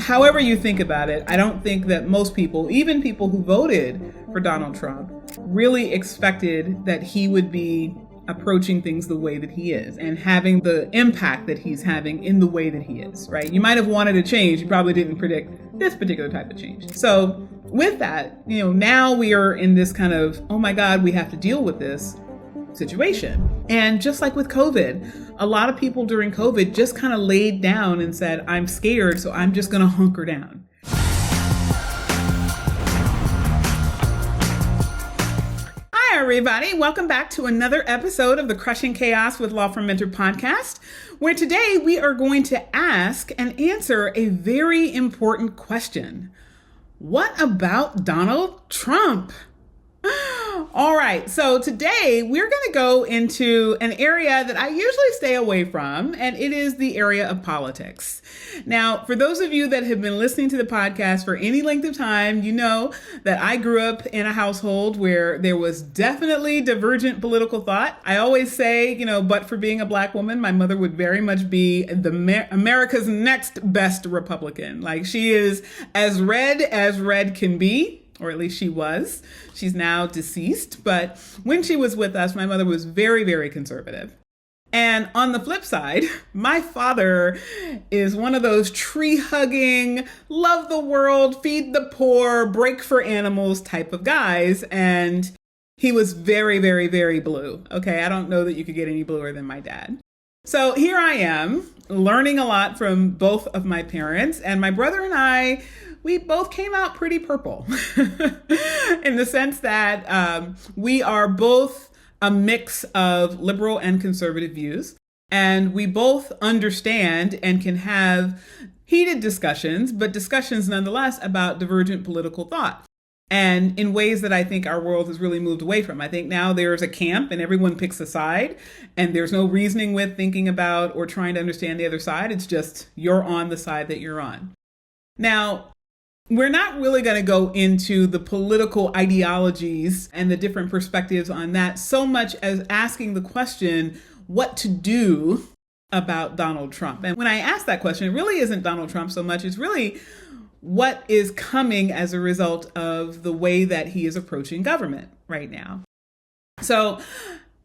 however you think about it, I don't think that most people, even people who voted for Donald Trump, really expected that he would be approaching things the way that he is and having the impact that he's having in the way that he is, right? You might have wanted a change. You probably didn't predict this particular type of change. So with that, now we are in this kind of, oh my God, we have to deal with this situation. And just like with COVID, a lot of people during COVID just kind of laid down and said, I'm scared, so I'm just going to hunker down. Hi, everybody. Welcome back to another episode of the Crushing Chaos with Law Firm Mentor podcast, where today we are going to ask and answer a very important question. What about Donald Trump? All right, so today we're going to go into an area that I usually stay away from, and it is the area of politics. Now, for those of you that have been listening to the podcast for any length of time, you know that I grew up in a household where there was definitely divergent political thought. I always say, but for being a Black woman, my mother would very much be America's next best Republican. Like, she is as red can be. Or at least she was. She's now deceased. But when she was with us, my mother was very, very conservative. And on the flip side, my father is one of those tree-hugging, love the world, feed the poor, break for animals type of guys. And he was very, very, very blue. Okay, I don't know that you could get any bluer than my dad. So here I am, learning a lot from both of my parents. And my brother and I, we both came out pretty purple in the sense that we are both a mix of liberal and conservative views. And we both understand and can have heated discussions, but discussions nonetheless about divergent political thought. And in ways that I think our world has really moved away from. I think now there's a camp and everyone picks a side and there's no reasoning with thinking about or trying to understand the other side. It's just you're on the side that you're on. Now, we're not really going to go into the political ideologies and the different perspectives on that so much as asking the question, what to do about Donald Trump? And when I ask that question, it really isn't Donald Trump so much. It's really what is coming as a result of the way that he is approaching government right now. So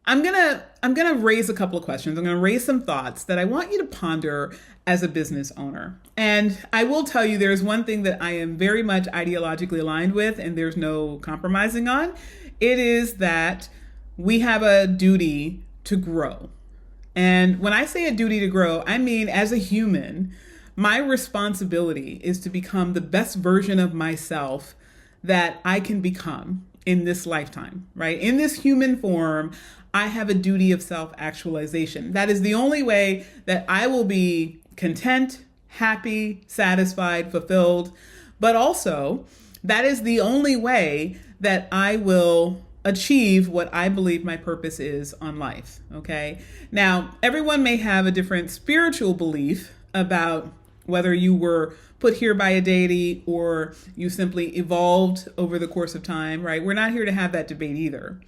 I'm gonna raise a couple of questions. I'm gonna raise some thoughts that I want you to ponder as a business owner. And I will tell you there's one thing that I am very much ideologically aligned with, and there's no compromising on. It is that we have a duty to grow. And when I say a duty to grow, I mean as a human, my responsibility is to become the best version of myself that I can become in this lifetime, right? In this human form, I have a duty of self-actualization. That is the only way that I will be content, happy, satisfied, fulfilled, but also that is the only way that I will achieve what I believe my purpose is on life, okay? Now, everyone may have a different spiritual belief about whether you were put here by a deity or you simply evolved over the course of time, right? We're not here to have that debate either.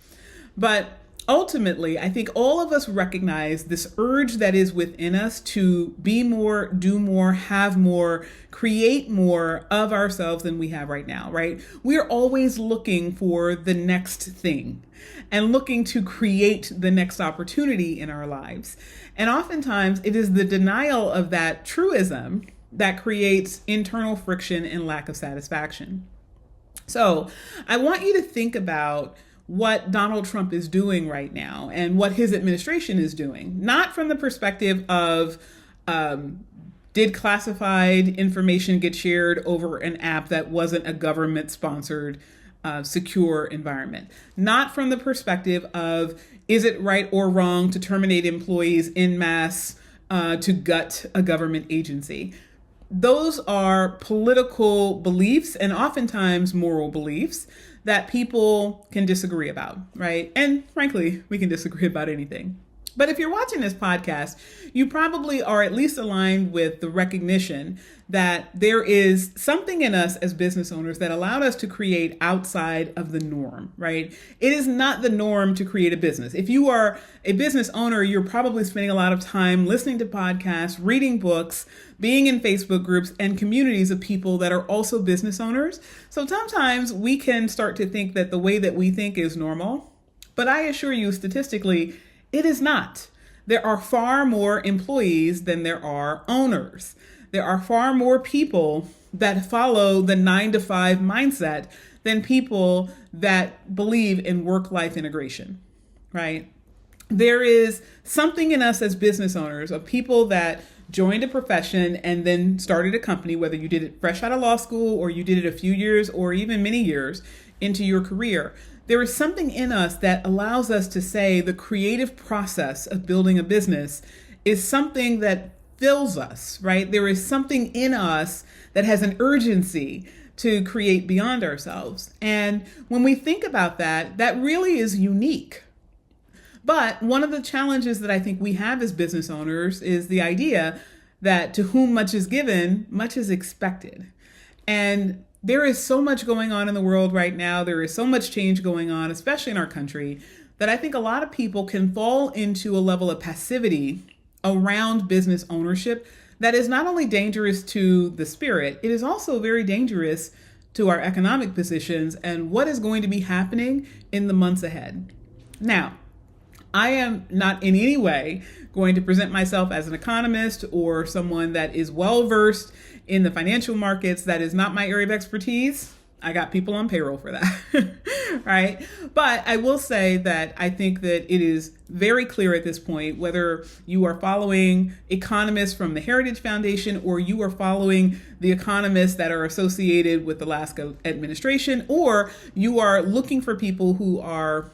But ultimately, I think all of us recognize this urge that is within us to be more, do more, have more, create more of ourselves than we have right now, right? We're always looking for the next thing and looking to create the next opportunity in our lives. And oftentimes it is the denial of that truism that creates internal friction and lack of satisfaction. So I want you to think about what Donald Trump is doing right now and what his administration is doing, not from the perspective of did classified information get shared over an app that wasn't a government-sponsored secure environment, not from the perspective of is it right or wrong to terminate employees en masse to gut a government agency. Those are political beliefs and oftentimes moral beliefs that people can disagree about, right? And frankly, we can disagree about anything. But if you're watching this podcast, you probably are at least aligned with the recognition that there is something in us as business owners that allowed us to create outside of the norm, right? It is not the norm to create a business. If you are a business owner, you're probably spending a lot of time listening to podcasts, reading books, being in Facebook groups and communities of people that are also business owners. So sometimes we can start to think that the way that we think is normal, but I assure you statistically, it is not. There are far more employees than there are owners. There are far more people that follow the 9-to-5 mindset than people that believe in work-life integration, right? There is something in us as business owners of people that joined a profession and then started a company, whether you did it fresh out of law school or you did it a few years or even many years into your career. There is something in us that allows us to say the creative process of building a business is something that fills us, right? There is something in us that has an urgency to create beyond ourselves. And when we think about that, that really is unique. But one of the challenges that I think we have as business owners is the idea that to whom much is given, much is expected. And there is so much going on in the world right now. There is so much change going on, especially in our country, that I think a lot of people can fall into a level of passivity around business ownership that is not only dangerous to the spirit, it is also very dangerous to our economic positions and what is going to be happening in the months ahead. Now, I am not in any way going to present myself as an economist or someone that is well-versed in the financial markets. That is not my area of expertise. I got people on payroll for that, right? But I will say that I think that it is very clear at this point, whether you are following economists from the Heritage Foundation or you are following the economists that are associated with the last administration, or you are looking for people who are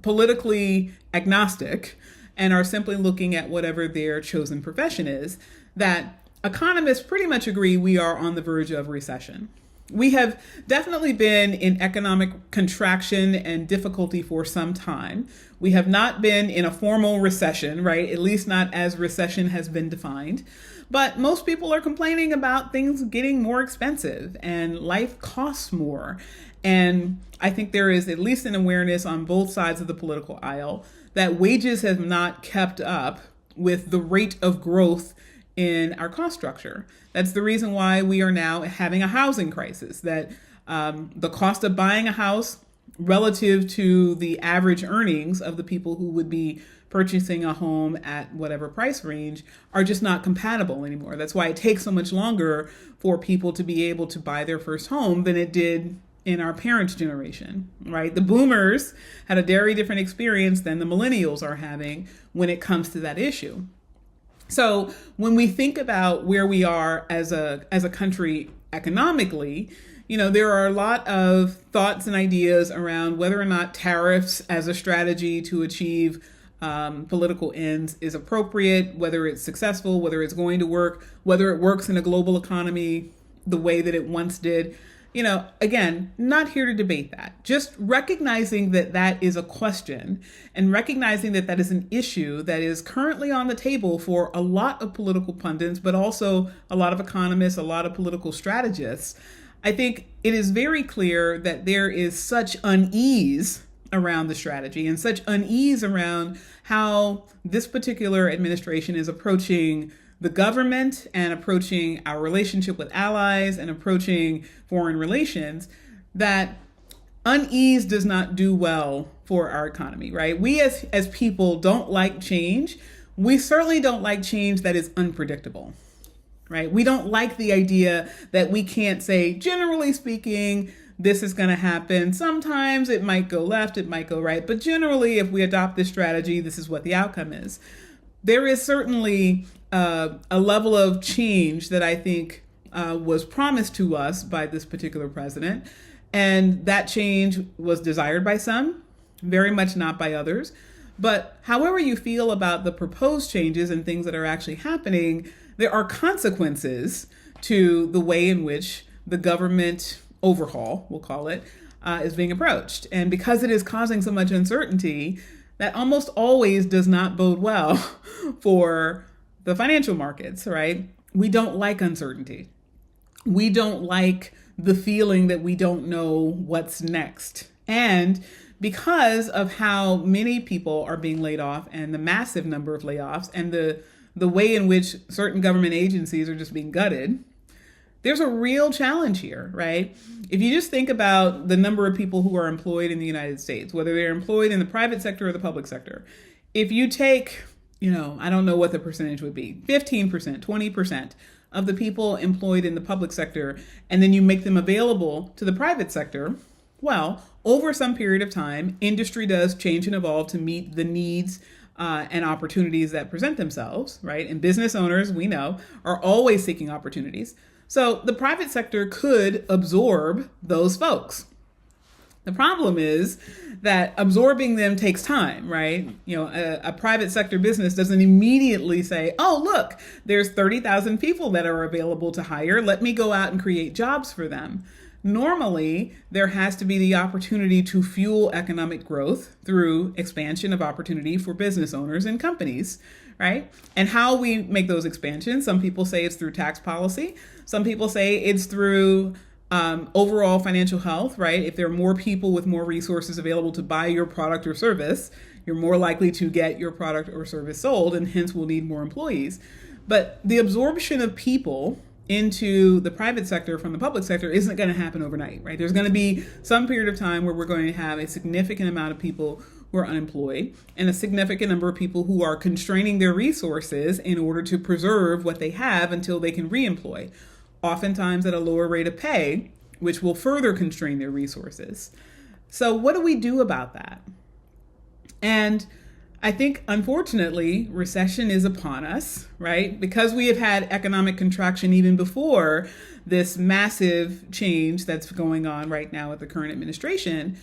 politically agnostic and are simply looking at whatever their chosen profession is, that economists pretty much agree we are on the verge of recession. We have definitely been in economic contraction and difficulty for some time. We have not been in a formal recession, right? At least not as recession has been defined. But most people are complaining about things getting more expensive and life costs more. And I think there is at least an awareness on both sides of the political aisle that wages have not kept up with the rate of growth in our cost structure. That's the reason why we are now having a housing crisis, that the cost of buying a house relative to the average earnings of the people who would be purchasing a home at whatever price range are just not compatible anymore. That's why it takes so much longer for people to be able to buy their first home than it did in our parents' generation, right? The boomers had a very different experience than the millennials are having when it comes to that issue. So when we think about where we are as a country economically, there are a lot of thoughts and ideas around whether or not tariffs as a strategy to achieve political ends is appropriate, whether it's successful, whether it's going to work, whether it works in a global economy the way that it once did. Again, not here to debate that. Just recognizing that that is a question and recognizing that that is an issue that is currently on the table for a lot of political pundits, but also a lot of economists, a lot of political strategists. I think it is very clear that there is such unease around the strategy and such unease around how this particular administration is approaching the government and approaching our relationship with allies and approaching foreign relations, that unease does not do well for our economy, right? We as people don't like change. We certainly don't like change that is unpredictable, right? We don't like the idea that we can't say, generally speaking, this is going to happen. Sometimes it might go left, it might go right, but generally, if we adopt this strategy, this is what the outcome is. There is certainly a level of change that I think was promised to us by this particular president. And that change was desired by some, very much not by others. But however you feel about the proposed changes and things that are actually happening, there are consequences to the way in which the government overhaul, we'll call it, is being approached. And because it is causing so much uncertainty, that almost always does not bode well for the financial markets, right? We don't like uncertainty. We don't like the feeling that we don't know what's next. And because of how many people are being laid off and the massive number of layoffs and the way in which certain government agencies are just being gutted, there's a real challenge here, right? If you just think about the number of people who are employed in the United States, whether they're employed in the private sector or the public sector, if you take, I don't know what the percentage would be, 15%, 20% of the people employed in the public sector, and then you make them available to the private sector, well, over some period of time, industry does change and evolve to meet the needs and opportunities that present themselves, right? And business owners, we know, are always seeking opportunities. So the private sector could absorb those folks. The problem is that absorbing them takes time, right? A private sector business doesn't immediately say, oh, look, there's 30,000 people that are available to hire. Let me go out and create jobs for them. Normally, there has to be the opportunity to fuel economic growth through expansion of opportunity for business owners and companies, right? And how we make those expansions, some people say it's through tax policy. Some people say it's through overall financial health, right? If there are more people with more resources available to buy your product or service, you're more likely to get your product or service sold, and hence we'll need more employees. But the absorption of people into the private sector from the public sector isn't going to happen overnight, right? There's going to be some period of time where we're going to have a significant amount of people who are unemployed and a significant number of people who are constraining their resources in order to preserve what they have until they can reemploy, oftentimes at a lower rate of pay, which will further constrain their resources. So what do we do about that? And I think, unfortunately, recession is upon us, right? Because we have had economic contraction even before this massive change that's going on right now with the current administration,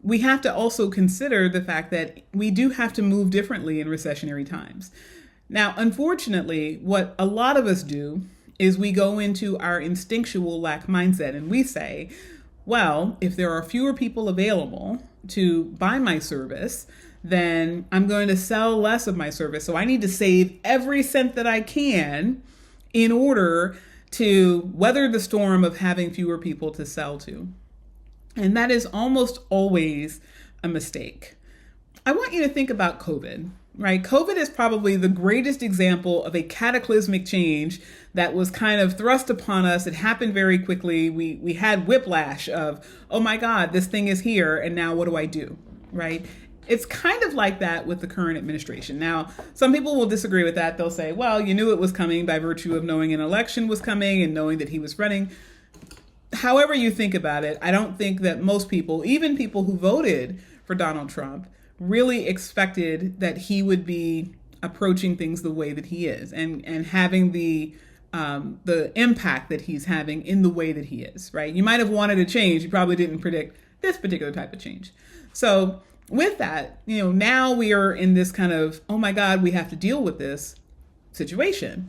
we have to also consider the fact that we do have to move differently in recessionary times. Now, unfortunately, what a lot of us do is we go into our instinctual lack mindset and we say, well, if there are fewer people available to buy my service, then I'm going to sell less of my service. So I need to save every cent that I can in order to weather the storm of having fewer people to sell to. And that is almost always a mistake. I want you to think about COVID, right? COVID is probably the greatest example of a cataclysmic change that was kind of thrust upon us. It happened very quickly. We had whiplash of, oh my God, this thing is here. And now what do I do, right? It's kind of like that with the current administration. Now, some people will disagree with that. They'll say, well, you knew it was coming by virtue of knowing an election was coming and knowing that he was running. However you think about it, I don't think that most people, even people who voted for Donald Trump, really expected that he would be approaching things the way that he is and having the impact that he's having in the way that he is, right? You might have wanted a change. You probably didn't predict this particular type of change. So with that, now we are in this kind of, oh my God, we have to deal with this situation.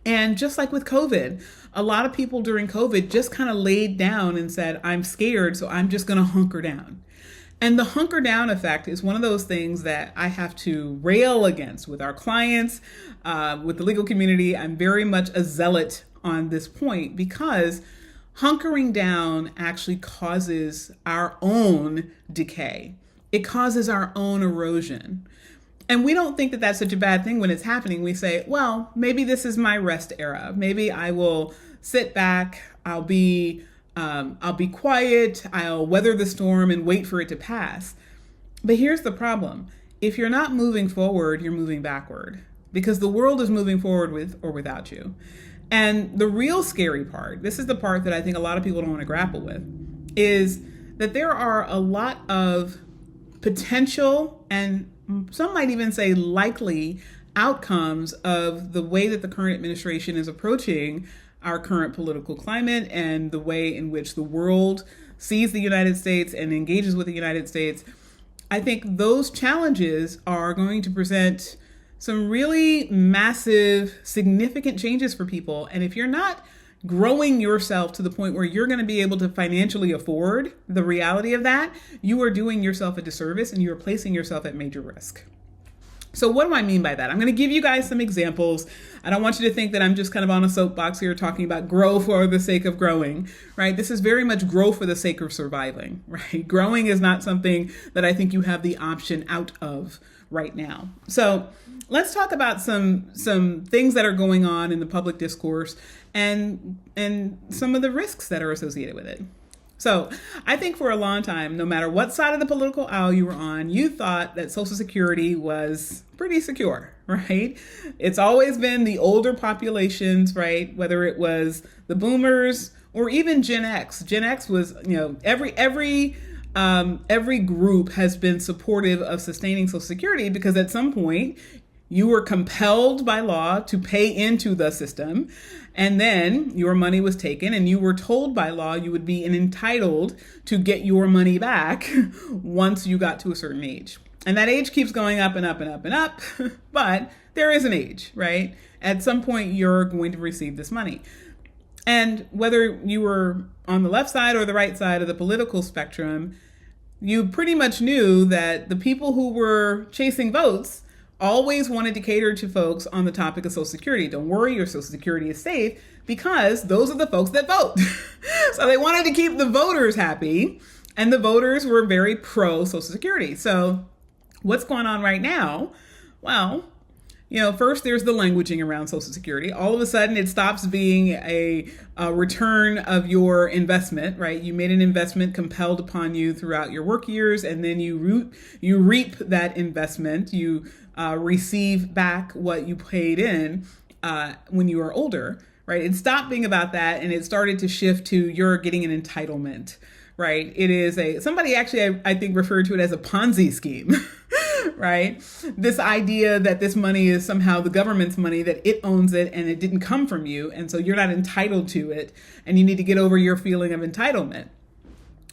And just like with COVID, a lot of people during COVID just kind of laid down and said, I'm scared, so I'm just going to hunker down. And the hunker down effect is one of those things that I have to rail against with our clients, with the legal community. I'm very much a zealot on this point because hunkering down actually causes our own decay. It causes our own erosion. And we don't think that that's such a bad thing when it's happening. We say, well, maybe this is my rest era. Maybe I will sit back. I'll be quiet. I'll weather the storm and wait for it to pass. But here's the problem. If you're not moving forward, you're moving backward because the world is moving forward with or without you. And the real scary part, this is the part that I think a lot of people don't want to grapple with, is that there are a lot of potential and some might even say likely outcomes of the way that the current administration is approaching our current political climate and the way in which the world sees the United States and engages with the United States. I think those challenges are going to present some really massive, significant changes for people. And if you're not growing yourself to the point where you're going to be able to financially afford the reality of that, you are doing yourself a disservice and you are placing yourself at major risk. So what do I mean by that? I'm going to give you guys some examples. I don't want you to think that I'm just kind of on a soapbox here talking about grow for the sake of growing, right? This is very much grow for the sake of surviving, right? Growing is not something that I think you have the option out of right now. So let's talk about some things that are going on in the public discourse and some of the risks that are associated with it. So I think for a long time, no matter what side of the political aisle you were on, you thought that Social Security was pretty secure, right? It's always been the older populations, right? Whether it was the boomers or even Gen X. Gen X was, every group has been supportive of sustaining Social Security because at some point you were compelled by law to pay into the system, and then your money was taken and you were told by law you would be entitled to get your money back once you got to a certain age. And that age keeps going up and up and up and up, but there is an age, right? At some point you're going to receive this money. And whether you were on the left side or the right side of the political spectrum, you pretty much knew that the people who were chasing votes always wanted to cater to folks on the topic of Social Security. Don't worry, your Social Security is safe because those are the folks that vote. So they wanted to keep the voters happy, and the voters were very pro Social Security. So what's going on right now? Well, first there's the languaging around Social Security. All of a sudden it stops being a return of your investment, right? You made an investment compelled upon you throughout your work years, and then you reap that investment. You receive back what you paid in when you are older, right? It stopped being about that, and it started to shift to you're getting an entitlement, right? It is somebody actually, I think, referred to it as a Ponzi scheme, right? This idea that this money is somehow the government's money, that it owns it and it didn't come from you, and so you're not entitled to it, and you need to get over your feeling of entitlement.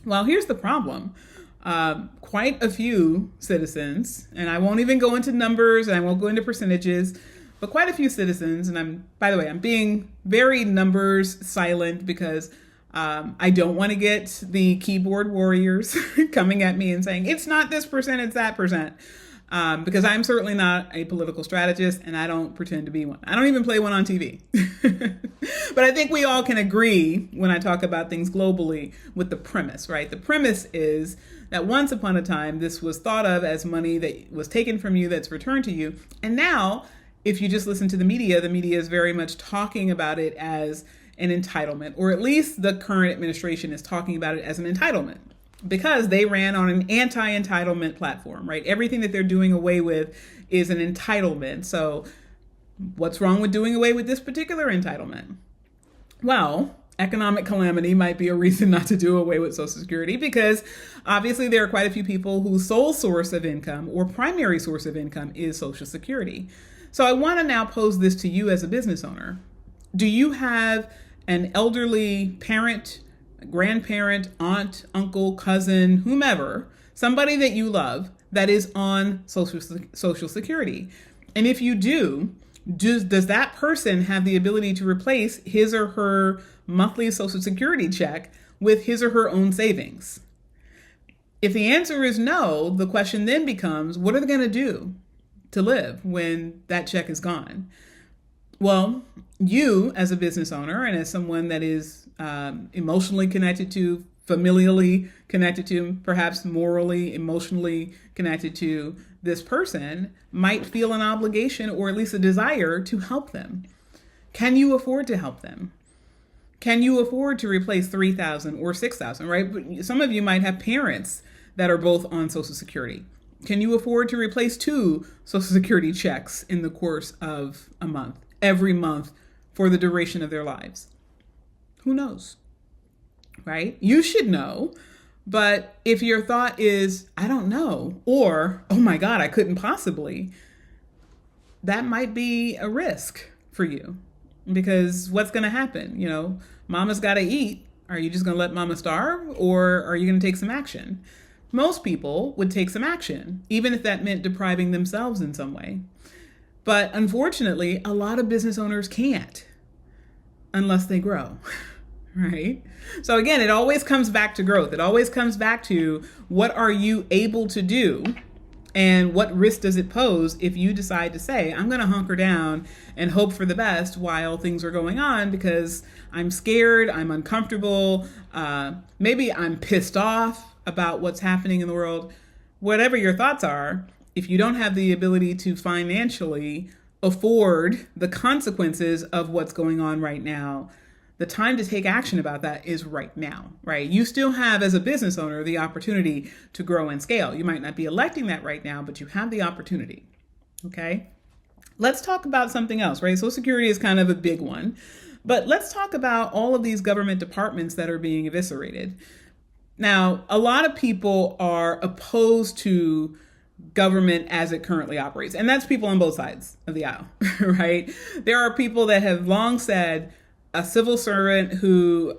Well, here's the problem. Quite a few citizens, and I won't even go into numbers and I won't go into percentages, but quite a few citizens, and by the way, I'm being very numbers silent because I don't want to get the keyboard warriors coming at me and saying, it's not this percent, it's that percent. Because I'm certainly not a political strategist and I don't pretend to be one. I don't even play one on TV. But I think we all can agree when I talk about things globally with the premise, right? The premise is that once upon a time, this was thought of as money that was taken from you that's returned to you. And now, if you just listen to the media is very much talking about it as an entitlement, or at least the current administration is talking about it as an entitlement, because they ran on an anti-entitlement platform, right? Everything that they're doing away with is an entitlement. So what's wrong with doing away with this particular entitlement? Well, economic calamity might be a reason not to do away with Social Security, because obviously there are quite a few people whose sole source of income or primary source of income is Social Security. So I want to now pose this to you as a business owner. Do you have an elderly parent, grandparent, aunt, uncle, cousin, whomever, somebody that you love that is on Social Security? And if you do, does that person have the ability to replace his or her monthly Social Security check with his or her own savings? If the answer is no, the question then becomes, what are they going to do to live when that check is gone? Well, you as a business owner and as someone that is emotionally connected to, familially connected to, perhaps morally, emotionally connected to this person, might feel an obligation or at least a desire to help them. Can you afford to help them? Can you afford to replace $3,000 or $6,000, right? But some of you might have parents that are both on Social Security. Can you afford to replace 2 Social Security checks in the course of a month, every month for the duration of their lives? Who knows, right? You should know. But if your thought is, I don't know, or, oh my God, I couldn't possibly, that might be a risk for you, because what's going to happen? Mama's got to eat. Are you just going to let mama starve, or are you going to take some action? Most people would take some action, even if that meant depriving themselves in some way. But unfortunately, a lot of business owners can't. unless they grow, right? So again, it always comes back to growth. It always comes back to what are you able to do and what risk does it pose if you decide to say, I'm going to hunker down and hope for the best while things are going on because I'm scared, I'm uncomfortable, maybe I'm pissed off about what's happening in the world. Whatever your thoughts are, if you don't have the ability to financially afford the consequences of what's going on right now, the time to take action about that is right now, right? You still have, as a business owner, the opportunity to grow and scale. You might not be electing that right now, but you have the opportunity, okay? Let's talk about something else, right? Social Security is kind of a big one, but let's talk about all of these government departments that are being eviscerated. Now, a lot of people are opposed to government as it currently operates, and that's people on both sides of the aisle, right? There are people that have long said a civil servant who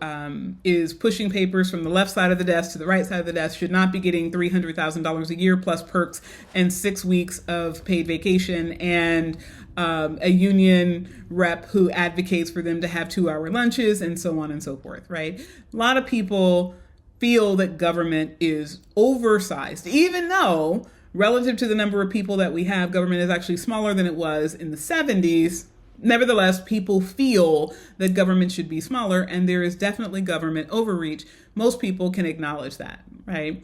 is pushing papers from the left side of the desk to the right side of the desk should not be getting $300,000 a year plus perks and 6 weeks of paid vacation, and a union rep who advocates for them to have 2-hour lunches and so on and so forth, right? A lot of people feel that government is oversized, even though relative to the number of people that we have, government is actually smaller than it was in the 70s. Nevertheless, people feel that government should be smaller, and there is definitely government overreach. Most people can acknowledge that, right?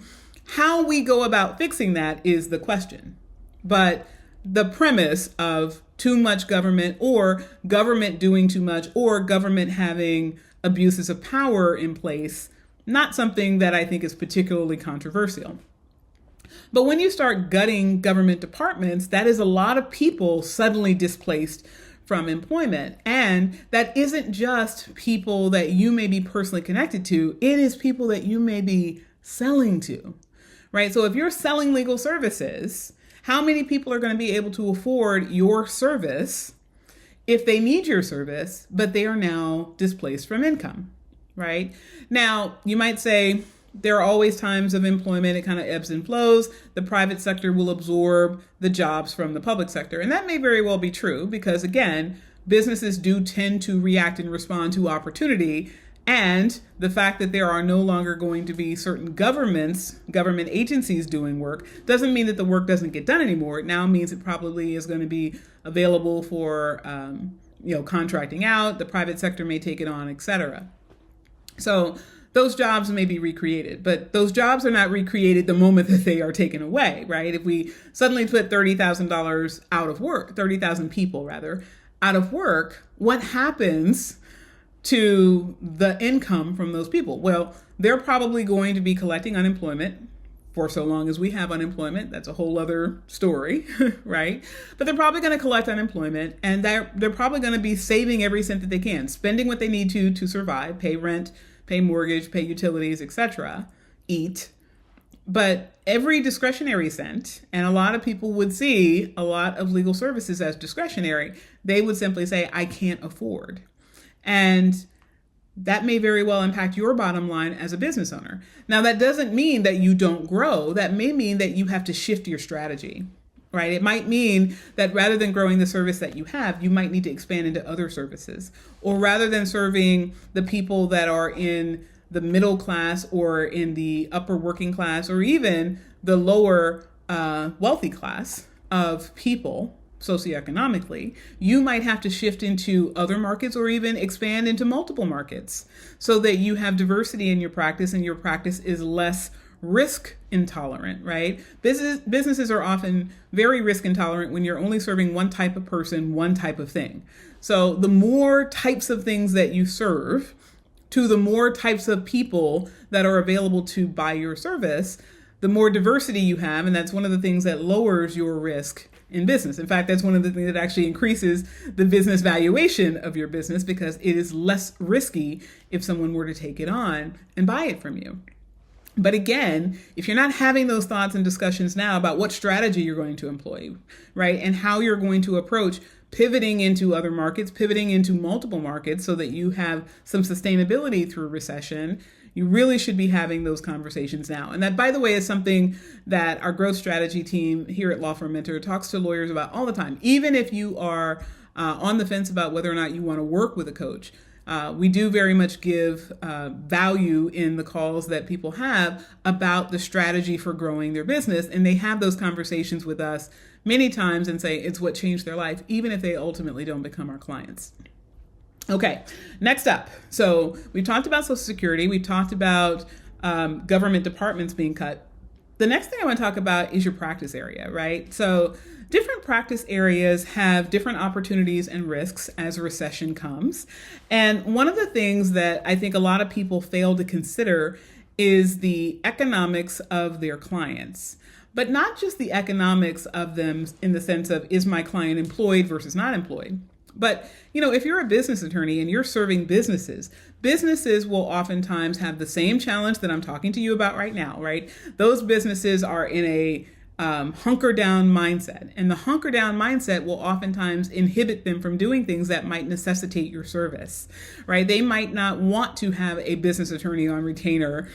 How we go about fixing that is the question. But the premise of too much government or government doing too much or government having abuses of power in place, not something that I think is particularly controversial. But when you start gutting government departments, that is a lot of people suddenly displaced from employment. And that isn't just people that you may be personally connected to, it is people that you may be selling to, right? So if you're selling legal services, how many people are going to be able to afford your service if they need your service, but they are now displaced from income, right? Now, you might say, there are always times of employment. It kind of ebbs and flows. The private sector will absorb the jobs from the public sector. And that may very well be true because, again, businesses do tend to react and respond to opportunity. And the fact that there are no longer going to be certain government agencies doing work doesn't mean that the work doesn't get done anymore. It now means it probably is going to be available for contracting out. The private sector may take it on, etc. So those jobs may be recreated, but those jobs are not recreated the moment that they are taken away, right? If we suddenly put $30,000 out of work, 30,000 people rather, out of work, what happens to the income from those people? Well, they're probably going to be collecting unemployment for so long as we have unemployment. That's a whole other story, right? But they're probably going to collect unemployment, and they're probably going to be saving every cent that they can, spending what they need to survive, pay rent, pay mortgage, pay utilities, etc., eat. But every discretionary cent, and a lot of people would see a lot of legal services as discretionary, they would simply say, I can't afford. And that may very well impact your bottom line as a business owner. Now, that doesn't mean that you don't grow. That may mean that you have to shift your strategy, right? It might mean that rather than growing the service that you have, you might need to expand into other services. Or rather than serving the people that are in the middle class or in the upper working class or even the lower wealthy class of people socioeconomically, you might have to shift into other markets or even expand into multiple markets so that you have diversity in your practice and your practice is less risk intolerant, right? Businesses are often very risk intolerant when you're only serving one type of person, one type of thing. So the more types of things that you serve to the more types of people that are available to buy your service, the more diversity you have. And that's one of the things that lowers your risk in business. In fact, that's one of the things that actually increases the business valuation of your business because it is less risky if someone were to take it on and buy it from you. But again, if you're not having those thoughts and discussions now about what strategy you're going to employ, right, and how you're going to approach pivoting into other markets, pivoting into multiple markets so that you have some sustainability through recession, you really should be having those conversations now. And that, by the way, is something that our growth strategy team here at Law Firm Mentor talks to lawyers about all the time. Even if you are on the fence about whether or not you want to work with a coach, We do very much give value in the calls that people have about the strategy for growing their business. And they have those conversations with us many times and say it's what changed their life, even if they ultimately don't become our clients. Okay, next up. So we talked about Social Security. We talked about government departments being cut. The next thing I want to talk about is your practice area, right? So different practice areas have different opportunities and risks as a recession comes. And one of the things that I think a lot of people fail to consider is the economics of their clients. But not just the economics of them in the sense of, is my client employed versus not employed? But, if you're a business attorney and you're serving businesses will oftentimes have the same challenge that I'm talking to you about right now, right? Those businesses are in a hunker down mindset, and the hunker down mindset will oftentimes inhibit them from doing things that might necessitate your service, right? They might not want to have a business attorney on retainer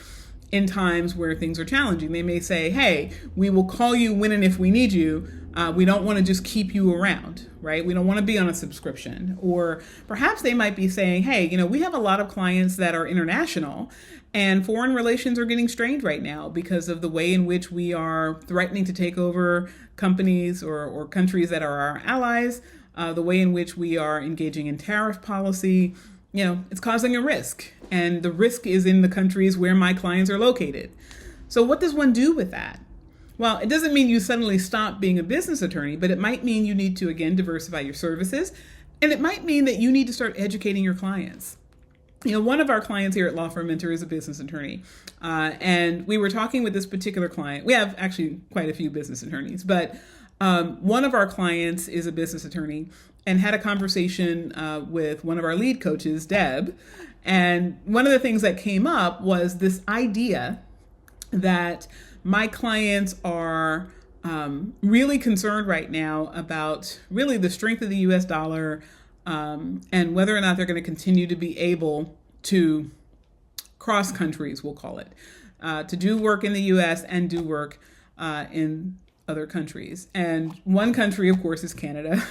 in times where things are challenging. They may say, hey, we will call you when and if we need you. We don't want to just keep you around, right? We don't want to be on a subscription. Or perhaps they might be saying, hey, we have a lot of clients that are international and foreign relations are getting strained right now because of the way in which we are threatening to take over companies or countries that are our allies, the way in which we are engaging in tariff policy. It's causing a risk, and the risk is in the countries where my clients are located. So what does one do with that? Well, it doesn't mean you suddenly stop being a business attorney, but it might mean you need to, again, diversify your services. And it might mean that you need to start educating your clients. One of our clients here at Law Firm Mentor is a business attorney. And we were talking with this particular client. We have actually quite a few business attorneys, but one of our clients is a business attorney and had a conversation with one of our lead coaches, Deb. And one of the things that came up was this idea that my clients are really concerned right now about really the strength of the US dollar and whether or not they're going to continue to be able to cross countries, we'll call it, to do work in the US and do work in other countries. And one country, of course, is Canada.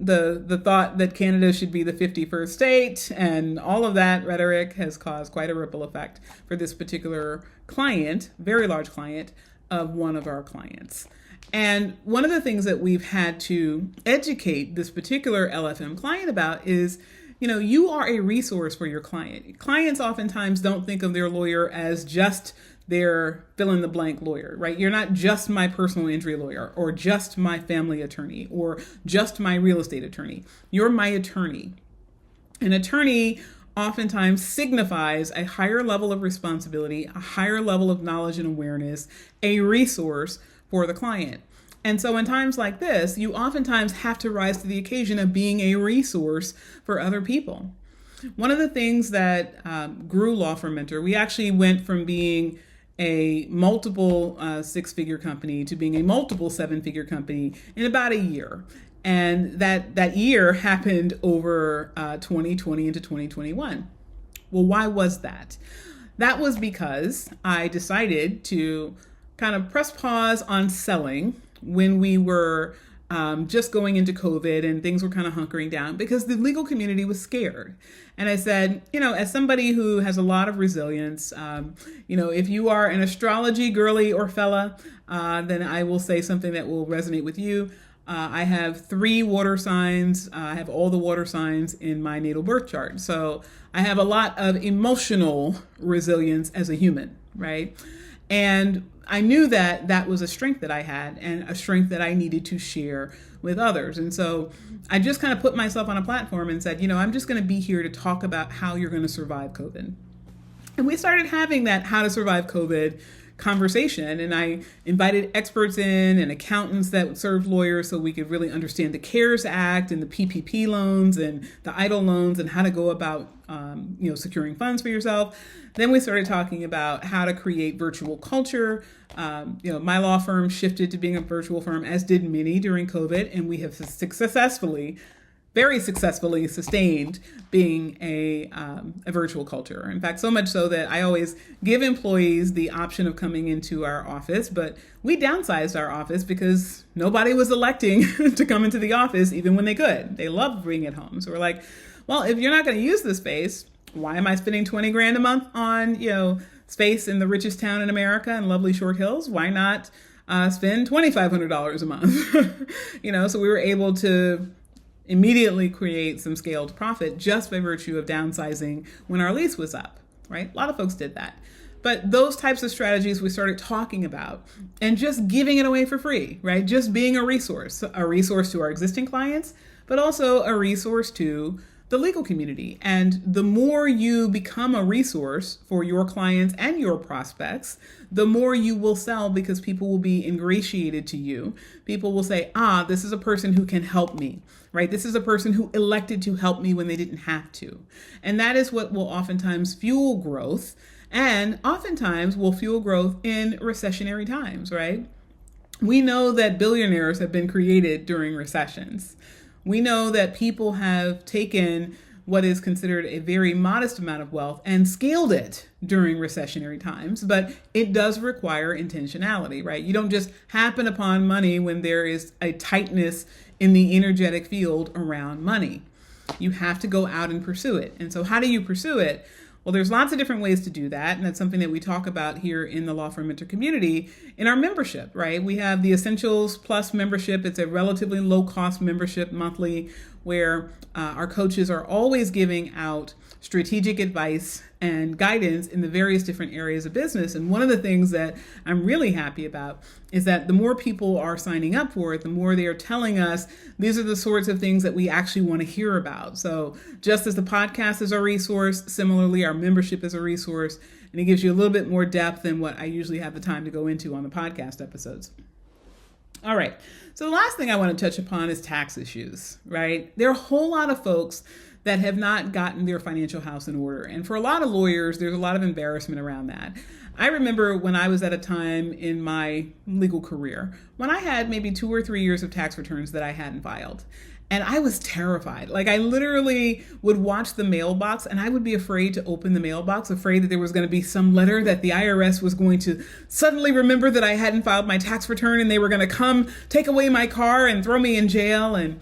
The thought that Canada should be the 51st state and all of that rhetoric has caused quite a ripple effect for this particular client, very large client of one of our clients. And one of the things that we've had to educate this particular LFM client about is, you are a resource for your client. Clients oftentimes don't think of their lawyer as just their fill-in-the-blank lawyer, right? You're not just my personal injury lawyer or just my family attorney or just my real estate attorney. You're my attorney. An attorney oftentimes signifies a higher level of responsibility, a higher level of knowledge and awareness, a resource for the client. And so in times like this, you oftentimes have to rise to the occasion of being a resource for other people. One of the things that grew Law Firm Mentor, we actually went from being a multiple six-figure company to being a multiple seven-figure company in about a year. And that year happened over 2020 into 2021. Well, why was that? That was because I decided to kind of press pause on selling when we were just going into COVID and things were kind of hunkering down because the legal community was scared. And I said, as somebody who has a lot of resilience, if you are an astrology girly or fella, then I will say something that will resonate with you. I have 3 water signs. I have all the water signs in my natal birth chart. So I have a lot of emotional resilience as a human, right? And I knew that that was a strength that I had and a strength that I needed to share with others. And so I just kind of put myself on a platform and said, I'm just going to be here to talk about how you're going to survive COVID. And we started having that how to survive COVID conversation. And I invited experts in and accountants that served lawyers so we could really understand the CARES Act and the PPP loans and the EIDL loans and how to go about, securing funds for yourself. Then we started talking about how to create virtual culture. My law firm shifted to being a virtual firm, as did many during COVID, and we have very successfully sustained being a virtual culture. In fact, so much so that I always give employees the option of coming into our office, but we downsized our office because nobody was electing to come into the office even when they could. They loved being at home. So we're like, Well, if you're not going to use the space, why am I spending 20 grand a month on, space in the richest town in America in lovely Short Hills? Why not spend $2,500 a month? So we were able to immediately create some scaled profit just by virtue of downsizing when our lease was up, right? A lot of folks did that. But those types of strategies we started talking about and just giving it away for free, right? Just being a resource to our existing clients, but also a resource to the legal community. And the more you become a resource for your clients and your prospects, the more you will sell because people will be ingratiated to you. People will say, this is a person who can help me, right? This is a person who elected to help me when they didn't have to. And that is what will oftentimes fuel growth, and oftentimes will fuel growth in recessionary times, right? We know that billionaires have been created during recessions. We know that people have taken what is considered a very modest amount of wealth and scaled it during recessionary times, but it does require intentionality, right? You don't just happen upon money when there is a tightness in the energetic field around money. You have to go out and pursue it. And so how do you pursue it? Well, there's lots of different ways to do that, and that's something that we talk about here in the Law Firm Mentor community in our membership, right? We have the Essentials Plus membership. It's a relatively low-cost membership monthly where our coaches are always giving out strategic advice and guidance in the various different areas of business. And one of the things that I'm really happy about is that the more people are signing up for it, the more they are telling us these are the sorts of things that we actually want to hear about. So just as the podcast is a resource, similarly, our membership is a resource, and it gives you a little bit more depth than what I usually have the time to go into on the podcast episodes. All right. So the last thing I want to touch upon is tax issues, right? There are a whole lot of folks that have not gotten their financial house in order. And for a lot of lawyers, there's a lot of embarrassment around that. I remember when I was at a time in my legal career when I had maybe 2 or 3 years of tax returns that I hadn't filed. And I was terrified. Like, I literally would watch the mailbox and I would be afraid to open the mailbox, afraid that there was going to be some letter that the IRS was going to suddenly remember that I hadn't filed my tax return and they were going to come take away my car and throw me in jail. And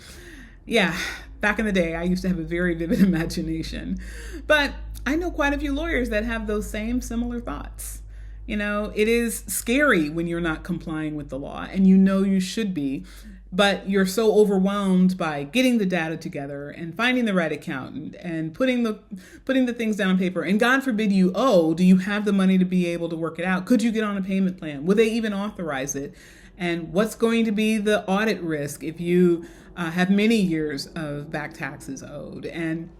yeah, back in the day, I used to have a very vivid imagination. But I know quite a few lawyers that have those same similar thoughts. It is scary when you're not complying with the law, and you should be, but you're so overwhelmed by getting the data together and finding the right accountant and putting the things down on paper. And God forbid you owe, do you have the money to be able to work it out? Could you get on a payment plan? Would they even authorize it? And what's going to be the audit risk if you have many years of back taxes owed? And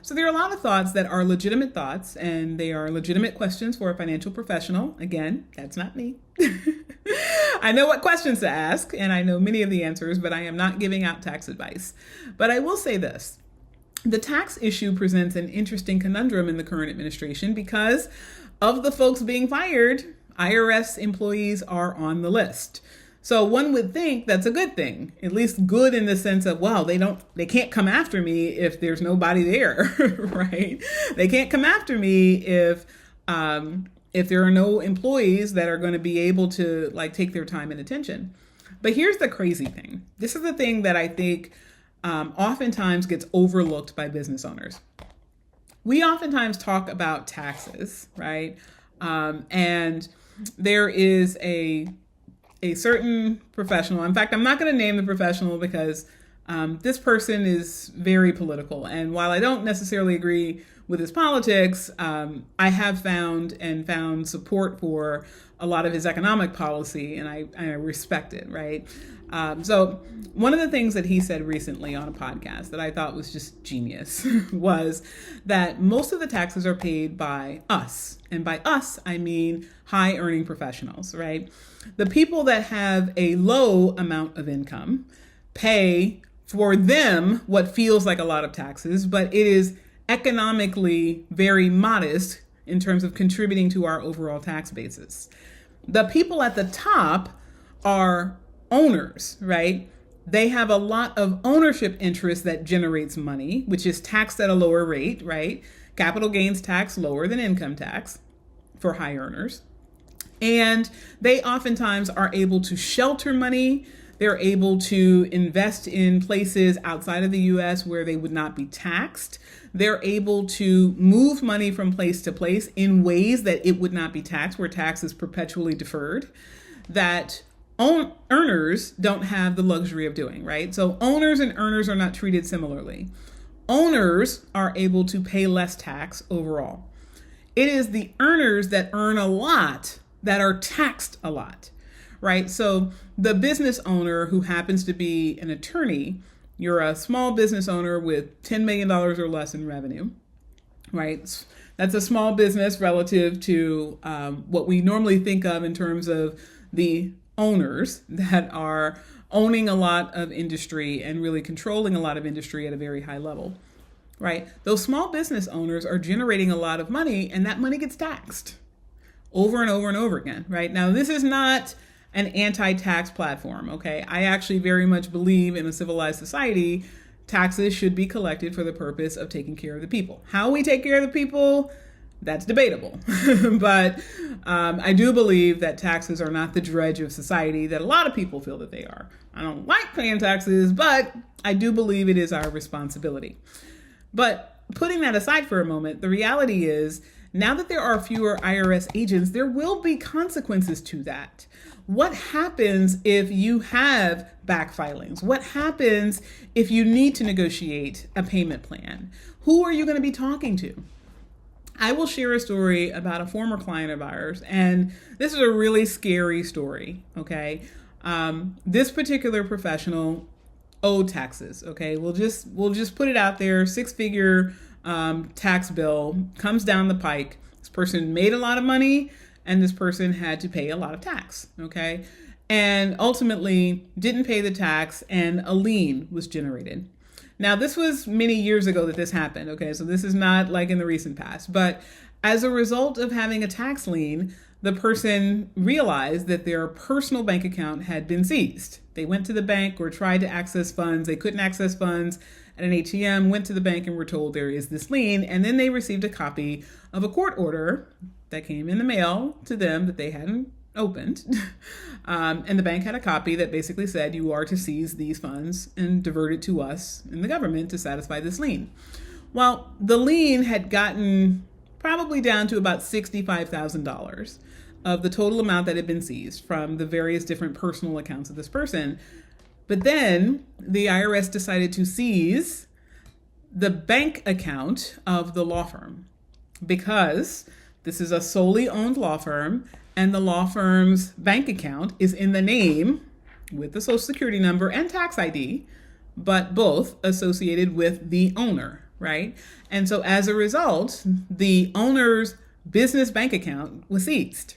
so there are a lot of thoughts that are legitimate thoughts, and they are legitimate questions for a financial professional. Again, that's not me. I know what questions to ask, and I know many of the answers, but I am not giving out tax advice. But I will say this. The tax issue presents an interesting conundrum in the current administration because of the folks being fired, IRS employees are on the list. So one would think that's a good thing, at least good in the sense of, well, they can't come after me if there's nobody there, right? They can't come after me if there are no employees that are going to be able to take their time and attention. But here's the crazy thing. This is the thing that I think oftentimes gets overlooked by business owners. We oftentimes talk about taxes, right? And there is a certain professional. In fact, I'm not going to name the professional because this person is very political. And while I don't necessarily agree with his politics, I have found support for a lot of his economic policy, and I respect it, right? So one of the things that he said recently on a podcast that I thought was just genius was that most of the taxes are paid by us. And by us, I mean high earning professionals, right? The people that have a low amount of income pay for them what feels like a lot of taxes, but it is economically very modest in terms of contributing to our overall tax basis. The people at the top are owners, right? They have a lot of ownership interest that generates money, which is taxed at a lower rate, right? Capital gains tax lower than income tax for high earners. And they oftentimes are able to shelter money. They're able to invest in places outside of the US where they would not be taxed. They're able to move money from place to place in ways that it would not be taxed, where tax is perpetually deferred, that earners don't have the luxury of doing, right? So owners and earners are not treated similarly. Owners are able to pay less tax overall. It is the earners that earn a lot that are taxed a lot, right? So the business owner who happens to be an attorney, you're a small business owner with $10 million or less in revenue, right? That's a small business relative to what we normally think of in terms of the owners that are owning a lot of industry and really controlling a lot of industry at a very high level, right? Those small business owners are generating a lot of money, and that money gets taxed over and over and over again, right? Now, this is not an anti-tax platform, okay? I actually very much believe in a civilized society, taxes should be collected for the purpose of taking care of the people. How we take care of the people, that's debatable. But I do believe that taxes are not the dredge of society that a lot of people feel that they are. I don't like paying taxes, but I do believe it is our responsibility. But putting that aside for a moment, the reality is now that there are fewer IRS agents, there will be consequences to that. What happens if you have back filings? What happens if you need to negotiate a payment plan? Who are you going to be talking to? I will share a story about a former client of ours, and this is a really scary story, okay? This particular professional owed taxes, okay? We'll just put it out there, six-figure tax bill comes down the pike. This person made a lot of money, and this person had to pay a lot of tax, okay? And ultimately didn't pay the tax, and a lien was generated. Now, this was many years ago that this happened, okay? So this is not like in the recent past. But as a result of having a tax lien, the person realized that their personal bank account had been seized. They went to the bank or tried to access funds. They couldn't access funds at an ATM, went to the bank and were told there is this lien. And then they received a copy of a court order that came in the mail to them that they hadn't opened. And the bank had a copy that basically said you are to seize these funds and divert it to us in the government to satisfy this lien. Well, the lien had gotten probably down to about $65,000 of the total amount that had been seized from the various different personal accounts of this person. But then the IRS decided to seize the bank account of the law firm because this is a solely owned law firm, and the law firm's bank account is in the name with the Social Security number and tax ID, but both associated with the owner, right? And so as a result, the owner's business bank account was seized.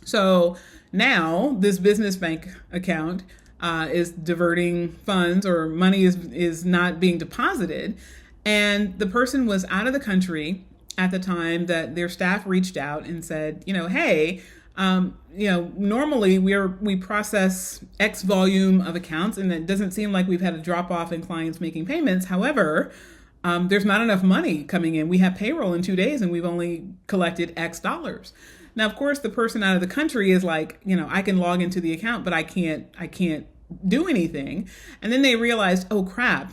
So now this business bank account is diverting funds, or money is not being deposited. And the person was out of the country at the time that their staff reached out and said, hey, normally we process X volume of accounts, and it doesn't seem like we've had a drop off in clients making payments. However, there's not enough money coming in. We have payroll in 2 days and we've only collected X dollars. Now, of course, the person out of the country is like, I can log into the account, but I can't do anything. And then they realized, oh crap.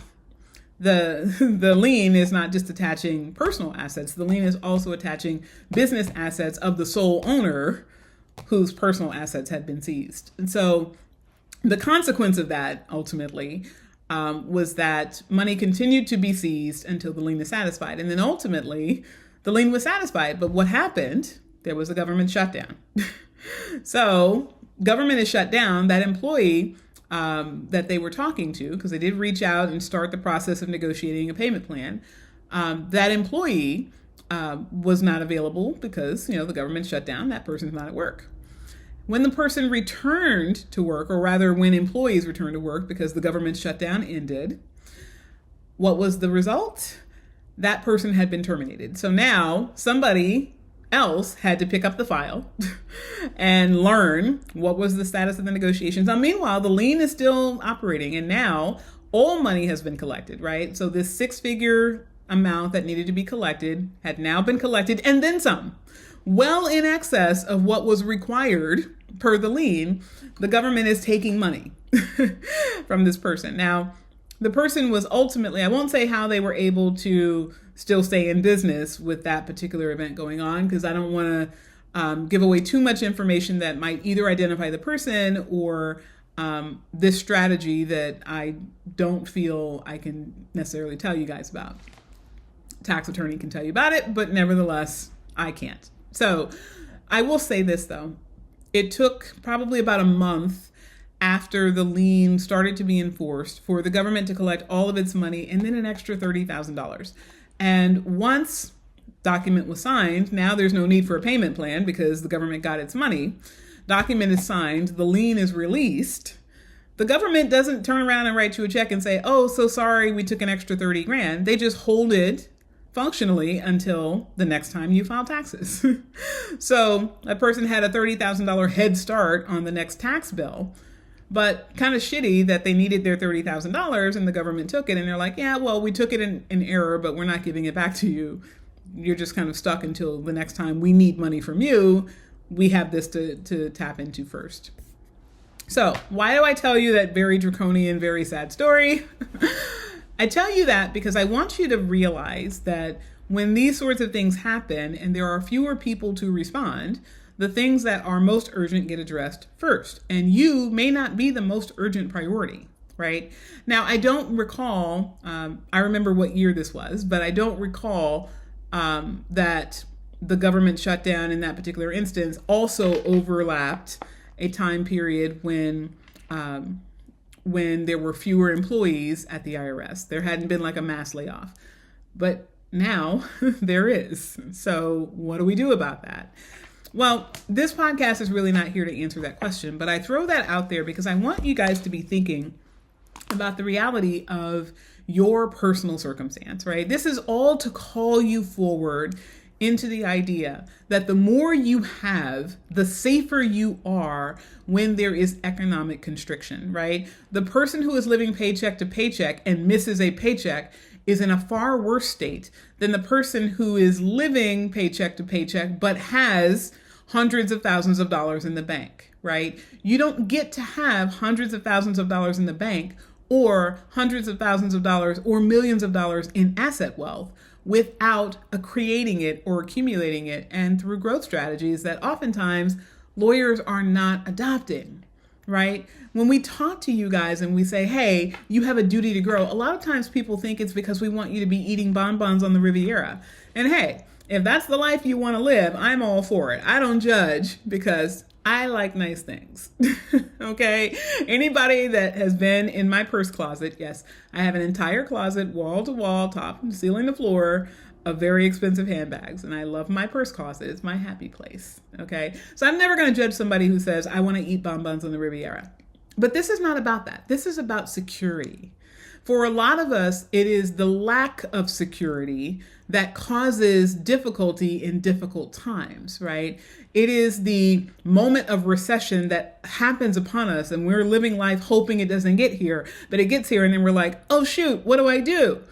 The lien is not just attaching personal assets. The lien is also attaching business assets of the sole owner whose personal assets had been seized. And so the consequence of that ultimately was that money continued to be seized until the lien is satisfied. And then ultimately the lien was satisfied. But what happened? There was a government shutdown. So government is shut down. That employee that they were talking to, because they did reach out and start the process of negotiating a payment plan, that employee was not available because, the government shut down. That person's not at work. When the person returned to work, or rather when employees returned to work because the government shutdown ended, what was the result? That person had been terminated. So now somebody else had to pick up the file and learn what was the status of the negotiations. Now, meanwhile, the lien is still operating, and now all money has been collected, right? So this six-figure amount that needed to be collected had now been collected, and then some. Well in excess of what was required per the lien, the government is taking money. from this person. Now, the person was ultimately, I won't say how they were able to still stay in business with that particular event going on, because I don't want to give away too much information that might either identify the person or this strategy that I don't feel I can necessarily tell you guys about. Tax attorney can tell you about it, but nevertheless, I can't. So I will say this though. It took probably about a month after the lien started to be enforced for the government to collect all of its money and then an extra $30,000. And once document was signed, now there's no need for a payment plan because the government got its money. Document is signed, the lien is released. The government doesn't turn around and write you a check and say, oh, so sorry, we took an extra 30 grand. They just hold it functionally until the next time you file taxes. So a person had a $30,000 head start on the next tax bill, but kind of shitty that they needed their $30,000 and the government took it and they're like, yeah, well, we took it in error, but we're not giving it back to you. You're just kind of stuck until the next time we need money from you. We have this to tap into first. So why do I tell you that very draconian, very sad story? I tell you that because I want you to realize that when these sorts of things happen and there are fewer people to respond, the things that are most urgent get addressed first. And you may not be the most urgent priority, right? Now, I don't recall, I remember what year this was, but I don't recall that the government shutdown in that particular instance also overlapped a time period when there were fewer employees at the IRS. There hadn't been like a mass layoff, but now there is. So what do we do about that? Well, this podcast is really not here to answer that question, but I throw that out there because I want you guys to be thinking about the reality of your personal circumstance, right? This is all to call you forward into the idea that the more you have, the safer you are when there is economic constriction, right? The person who is living paycheck to paycheck and misses a paycheck is in a far worse state than the person who is living paycheck to paycheck but has hundreds of thousands of dollars in the bank, right? You don't get to have hundreds of thousands of dollars in the bank or hundreds of thousands of dollars or millions of dollars in asset wealth without creating it or accumulating it, and through growth strategies that oftentimes lawyers are not adopting, right? When we talk to you guys and we say, hey, you have a duty to grow, a lot of times people think it's because we want you to be eating bonbons on the Riviera. And hey, if that's the life you want to live, I'm all for it. I don't judge because I like nice things. Okay. Anybody that has been in my purse closet, yes, I have an entire closet, wall to wall, top and ceiling to floor, of very expensive handbags. And I love my purse closet. It's my happy place. Okay. So I'm never going to judge somebody who says, I want to eat bonbons on the Riviera. But this is not about that. This is about security. For a lot of us, it is the lack of security that causes difficulty in difficult times, right? It is the moment of recession that happens upon us and we're living life hoping it doesn't get here, but it gets here and then we're like, oh shoot, what do?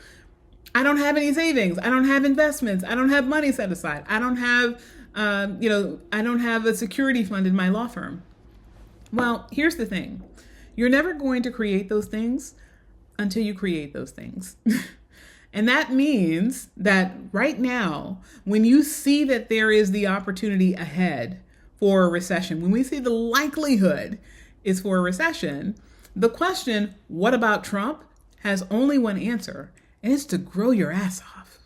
I don't have any savings. I don't have investments. I don't have money set aside. I don't have, I don't have a security fund in my law firm. Well, here's the thing. You're never going to create those things until you create those things. And that means that right now, when you see that there is the opportunity ahead for a recession, when we see the likelihood is for a recession, the question, what about Trump, has only one answer, and it's to grow your ass off.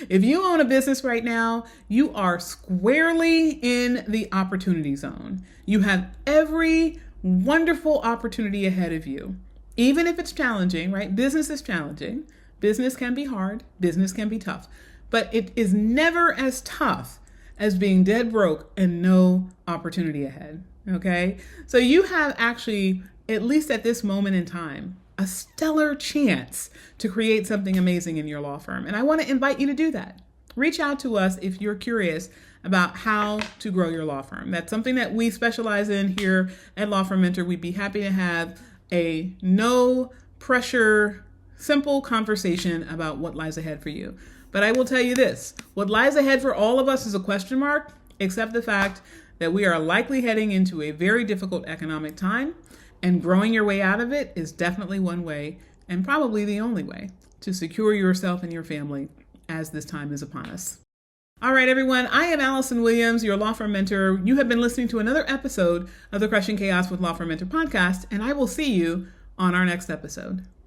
If you own a business right now, you are squarely in the opportunity zone. You have every wonderful opportunity ahead of you. Even if it's challenging, right? Business is challenging. Business can be hard. Business can be tough. But it is never as tough as being dead broke and no opportunity ahead. Okay? So you have actually, at least at this moment in time, a stellar chance to create something amazing in your law firm. And I want to invite you to do that. Reach out to us if you're curious about how to grow your law firm. That's something that we specialize in here at Law Firm Mentor. We'd be happy to have a no pressure, simple conversation about what lies ahead for you. But I will tell you this, what lies ahead for all of us is a question mark, except the fact that we are likely heading into a very difficult economic time. And growing your way out of it is definitely one way, and probably the only way, to secure yourself and your family as this time is upon us. All right, everyone, I am Allison Williams, your law firm mentor. You have been listening to another episode of the Crushing Chaos with Law Firm Mentor podcast, and I will see you on our next episode.